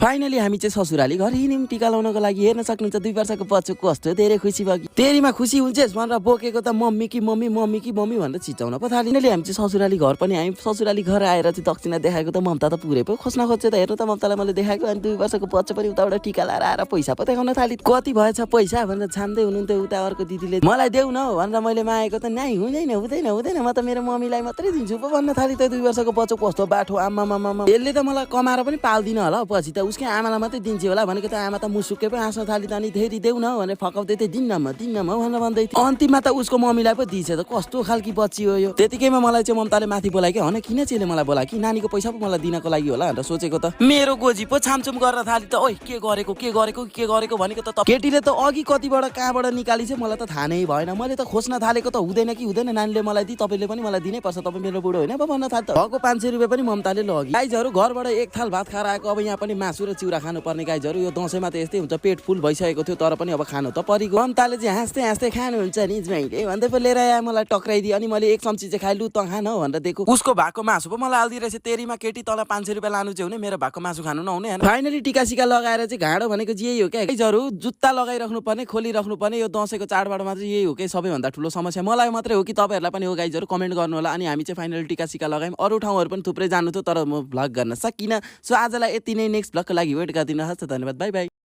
Finally हामी चाहिँ ससुराली घर हिँड्यौँ टिका लाउनको लागि। हेर्न सक्नुहुन्छ 2 वर्षको बच्चो कस्तो धेरै खुसी भयो। तेरीमा खुसी हुन्छेस् भनेर बोकेको त मम्मी कि मम्मी भनेर चिचाउन पो थाल्यो। हामीले हामी चाहिँ ससुराली घर पनि आयौँ। ससुराली घर आएर चाहिँ दक्षिणा देखाएको त ममता त पुरै पो खोज्न खोज्छ त। हेर्नु त ममतालाई मैले देखाएको अनि 2 वर्षको बच्चो पनि उताबाट टिका लाएर आएर पैसा पो देखाउन थाली। कति भएछ पैसा भनेर छान्दै हुनुहुन्थ्यो उता अर्को दिदीले। मलाई देऊ न भनेर मैले मागेको त नाइ हुँदैन म त मेरो मम्मीलाई मात्रै दिन्छु पो भन्न थाली। त 2 वर्षको बच्चो कस्तो बाठो आमा यसले त मलाई कमाएर पनि पाल्दिन होला पछि त उसकै आमालाई मात्रै दिन्छ होला भनेको त आमा त मुसुक्कै पो हाँस्न थाली। त अनि धेरै देऊ न भने फकाउँदै थिएँ दिन्न म भनेर भन्दै थिएँ। अन्तिममा त उसको मम्मीलाई पो दिन्छ त। कस्तो खालकी बच्ची हो यो। त्यतिकैमा मलाई चाहिँ ममताले माथि बोलायो कि होइन किन चाहिँ मलाई बोला कि नानीको पैसा पो मलाई दिनको लागि होला भनेर सोचेको त मेरो गोजी पो छामछुम गर्न थाली। त ओइ के गरेको भनेको त केटीले त अघि कतिबाट कहाँबाट निकाली चाहिँ मलाई त थाहा नै भएन। मैले त खोज्न थालेको त हुँदैन कि हुँदैन नानीले मलाई दि तपाईँले पनि मलाई दिनै पर्छ तपाईँ मेरो बुढो होइन भन्न थाल्यो। त भएको 500 रुपियाँ पनि ममताले लग्यो। गाइजहरू घरबाट एक थाल भात खाएर आएको अब यहाँ पनि मासु र चिउरा खानु पर्ने। गाइजहरू यो दसैँमा त यस्तै हुन्छ पेट फुल भइसकेको थियो तर पनि अब खानु त परिगयो। ममताले चाहिँ हाँस्दै खानुहुन्छ नि ज्वाइँले भन्दै पो लिएर आयो मलाई टक्राइदियो। अनि मैले एक चम्ची चाहिँ खाइ लु त खान भनेर दिएको। उसको भएको मासु पो मलाई हाल्दै रहेछ। तेरीमा केटी तल 500 रुपियाँ लानु चाहिँ हुने मेरो भएको मासु खानु नहुने। फाइनली टिका सिका लगाएर चाहिँ घाँडो भनेको चाहिँ यही हो क्या गाइजहरू। जुत्ता लगाइराख्नु पर्ने खोलिराख्नु पर्ने यो दसैँको चाडबाडमा चाहिँ यही हो कि सबैभन्दा ठुलो समस्या। मलाई मात्रै हो कि तपाईँहरूलाई पनि हो गाइजहरू कमेन्ट गर्नु होला। अनि हामी चाहिँ फाइनली टिका सिका लगायौँ। अरू ठाउँहरू पनि थुप्रै जानु थियो तर म भ्लग गर्न सकिनँ। सो आजलाई यति नै। नेक्स्ट भ्लगको लागि वेट गरिदिनुहोस्। धन्यवाद बाई बाई।